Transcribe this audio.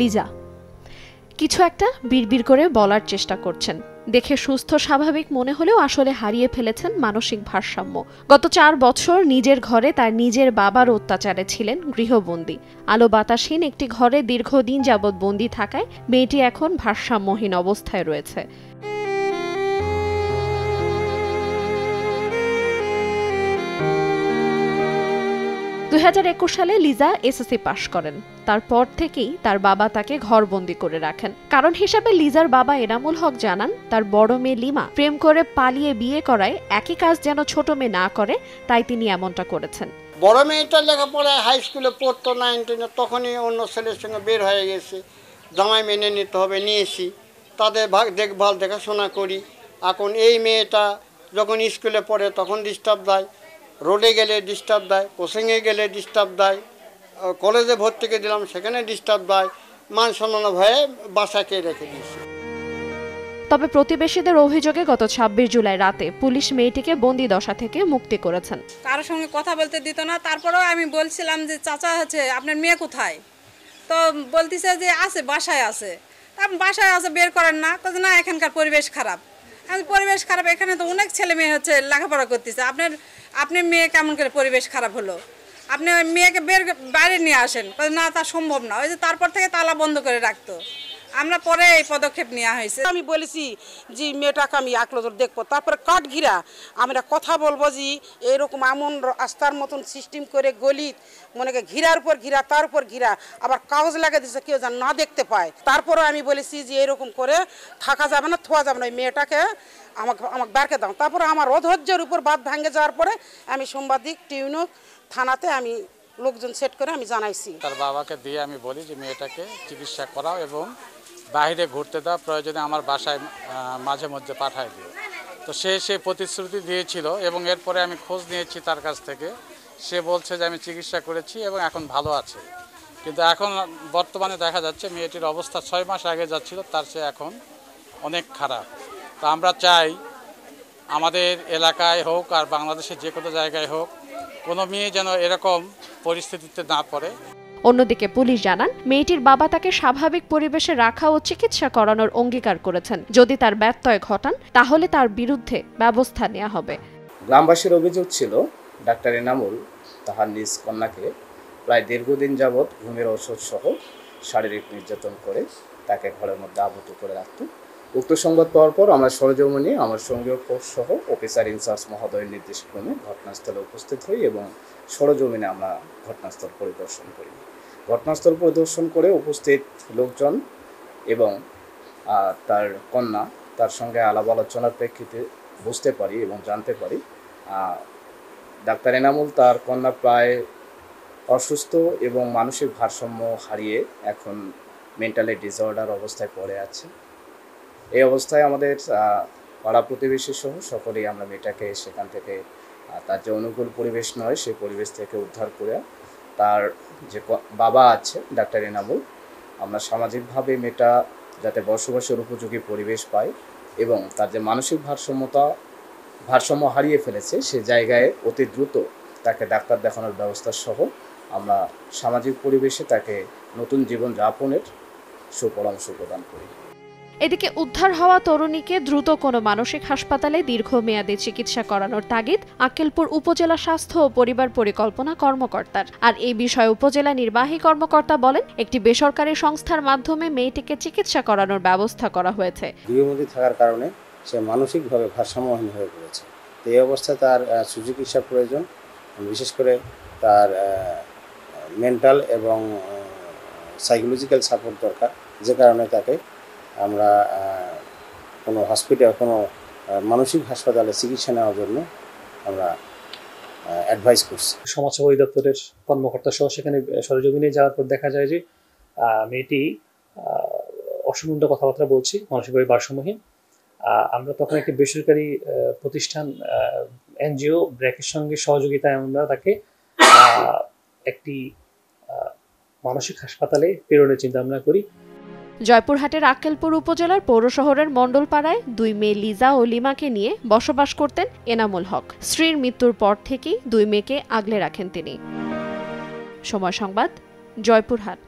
লিজা কিছু একটা বিড়বিড় করে বলার চেষ্টা করছেন। দেখে সুস্থ স্বাভাবিক মনে হলেও আসলে হারিয়ে ফেলেছেন মানসিক ভারসাম্য। গত 4 বছর নিজের ঘরে তার নিজের বাবার অত্যাচারে ছিলেন গৃহবন্দী। আলো বাতাসহীন একটি ঘরে দীর্ঘদিন যাবৎ বন্দী থাকায় মেয়েটি এখন ভারসাম্যহীন অবস্থায় রয়েছে। 2021 সালে লিজা এসএসসি পাশ করেন। তারপর থেকেই তার বাবা তাকে ঘরবন্দি করে রাখেন। কারণ হিসেবে লিজার বাবা এনামুল হক জানান, তার বড় মেয়ে লিমা প্রেম করে পালিয়ে বিয়ে করায় একই কাজ যেন ছোট মেয়ে না করে, তাই তিনি এমনটা করেছেন। বড় মেয়েটা লেখাপড়ায় হাই স্কুলে পড়তো 9 10, তখনই অন্য ছেলের সঙ্গে বের হয়ে গেছে। জামাই মেনে নিতে হবে, নিয়েছি, তাদের দেখভাল দেখাশোনা করি। এখন এই মেয়েটা যখন স্কুলে পড়ে তখন ডিস্টার্ব দেয়, রোডে গেলে ডিস্টার্ব দেয়, কোচিংয়ে গেলে ডিস্টার্ব দেয়, কলেজে ভর্তিকে দিলাম সেখানে ডিস্টার্ব দেয়। মান সম্মান ভয়ে বাসাকে রেখে দিয়েছি। তবে প্রতিবেশীদের অভিযোগে গত 26 জুলাই রাতে পুলিশ মেয়েটিকে বন্দি দশা থেকে মুক্তি করেছেন। কারোর সঙ্গে কথা বলতে দিত না। তারপরেও আমি বলছিলাম যে চাচা আছে, আপনার মেয়ে কোথায়? তো বলতেছে যে আছে, বাসায় আছে। তারপর বাসায় আছে, বের করেন না। কাজ না, এখানকার পরিবেশ খারাপ। পরিবেশ খারাপ, এখানে তো অনেক ছেলে মেয়ে হচ্ছে লেখাপড়া করতেছে, আপনার মেয়ে কেমন করে পরিবেশ খারাপ হলো? আপনি ওই মেয়েকে বাইরে নিয়ে আসেন। না, তা সম্ভব না। ওই যে তারপর থেকে তালা বন্ধ করে রাখতো। আমরা পরে এই পদক্ষেপ নেওয়া হয়েছে। আমি বলেছি যে মেয়েটাকে আমি এক নজর দেখবো, তারপরে কাঠ ঘিরা আমরা কথা বলবো যে এরকম এমন রাস্তার মতন সিস্টেম করে গলিত মনে করে ঘিরার উপর ঘিরা, তার উপর ঘিরা, আবার কাগজ লাগিয়ে দিচ্ছে কেউ যেন না দেখতে পায়। তারপরেও আমি বলেছি যে এরকম করে থাকা যাবে না, থোয়া যাবে না, ওই মেয়েটাকে আমাকে বেরকে দাও। তারপরে আমার অধৈর্যের উপর বাদ ভেঙে যাওয়ার পরে আমি সাংবাদিক টিউনক থানাতে আমি লোকজন সেট করে আমি জানাইছি। তার বাবাকে দিয়ে আমি বলি যে মেয়েটাকে চিকিৎসা করাও এবং বাইরে ঘুরতে দাও, প্রয়োজনে আমার বাসায় মাঝে মধ্যে পাঠায় দিও। তো সে প্রতিশ্রুতি দিয়েছিল এবং এরপরে আমি খোঁজ নিয়েছি তার কাছ থেকে। সে বলছে যে আমি চিকিৎসা করেছি এবং এখন ভালো আছে। কিন্তু এখন বর্তমানে দেখা যাচ্ছে মেয়েটির অবস্থা 6 মাস আগে যাচ্ছিল তার চেয়ে এখন অনেক খারাপ। তো আমরা চাই আমাদের এলাকায় হোক আর বাংলাদেশের যে কোনো জায়গায় হোক, কোনো মেয়ে যেন এরকম পরিস্থিতিতে না পড়ে। অন্যদিকে পুলিশ জানান, মেয়েটির বাবা তাকে স্বাভাবিক পরিবেশে রাখা ও চিকিৎসা করানোর অঙ্গীকার করেছেন। যদি তার ব্যত্যয় ঘটান তাহলে তার বিরুদ্ধে ব্যবস্থা নেওয়া হবে। গ্রামবাসীর অভিযোগ ছিল ডাক্তার এনামুল তাহার নিজ কন্যাকে প্রায় দীর্ঘদিন যাবৎ ঘুমের ওষুধ সহ শারীরিক নির্যাতন করে তাকে ঘরের মধ্যে আবদ্ধ করে রাখত। উক্ত সংবাদ পাওয়ার পর আমরা সরেজমিনে আমার সঙ্গীয় ফোর্স সহ অফিসার ইনচার্জ মহোদয়ের নির্দেশক্রমে ঘটনাস্থলে উপস্থিত হই এবং সরেজমিনে আমরা ঘটনাস্থল পরিদর্শন করি। ঘটনাস্থল পরিদর্শন করে উপস্থিত লোকজন এবং তার কন্যা তার সঙ্গে আলাপ আলোচনার প্রেক্ষিতে বুঝতে পারি এবং জানতে পারি ডাক্তার এনামুল তার কন্যা প্রায় অসুস্থ এবং মানসিক ভারসাম্য হারিয়ে এখন মেন্টালি ডিসঅর্ডার অবস্থায় পড়ে আছে। এই অবস্থায় আমাদের পাড়া প্রতিবেশী সহ সকলেই আমরা মেয়েটাকে সেখান থেকে তার যে অনুকূল পরিবেশ নয় সেই পরিবেশ থেকে উদ্ধার করে তার যে বাবা আছে ডাক্তার এনামুল, আমরা সামাজিকভাবে মেয়েটা যাতে বসবাসের উপযোগী পরিবেশ পায় এবং তার যে মানসিক ভারসাম্য হারিয়ে ফেলেছে সে জায়গায় অতি দ্রুত তাকে ডাক্তার দেখানোর ব্যবস্থা সহ আমরা সামাজিক পরিবেশে তাকে নতুন জীবন যাপনের সুপরামর্শ প্রদান করি। এদিকে উদ্ধার হওয়া তরুণীকে দ্রুত কোনো মানসিক হাসপাতালে দীর্ঘমেয়াদী চিকিৎসা করানোর তাগিদ আক্কেলপুর উপজেলা স্বাস্থ্য ও পরিবার পরিকল্পনা কর্মকর্তার। আর এই বিষয়ে উপজেলা নির্বাহী কর্মকর্তা বলেন, একটি বেসরকারি সংস্থার মাধ্যমে মেয়েটিকে চিকিৎসা করানোর ব্যবস্থা করা হয়েছে। গৃহবন্দী থাকার কারণে সে মানসিকভাবে ভারসাম্যহীন হয়ে পড়েছে। এই অবস্থায় তার সুচিকিৎসার প্রয়োজন, বিশেষ করে তার মেন্টাল এবং সাইকোলজিক্যাল সাপোর্ট দরকার, যে কারণে তাকে আমরা কোনো হসপিটাল, কোনো মানসিক হাসপাতালে চিকিৎসা নেওয়ার জন্য আমরা অ্যাডভাইস করছি। সমাজসেবা অধিদপ্তরের কর্মকর্তা সহ সেখানে সরেজমিনে যাওয়ার পর দেখা যায় যে মেয়েটি অসুন্দর কথাবার্তা বলছে, মানসিকভাবে ভারসাম্যহীন। আমরা তখন একটি বেসরকারি প্রতিষ্ঠান এনজিও ব্র্যাকের সঙ্গে সহযোগিতায় আমরা তাকে একটি মানসিক হাসপাতালে প্রেরণের চিন্তা ভাবনা করি। জয়পুরহাটের আক্কেলপুর উপজেলার পৌর শহরের মণ্ডলপাড়ায় 2 মেয়ে লিজা ও লিমাকে নিয়ে বসবাস করতেন এনামুল হক। স্ত্রীর মৃত্যুর পর থেকেই 2 মেয়েকে আগলে রাখেন তিনি। সময় সংবাদ, জয়পুরহাট।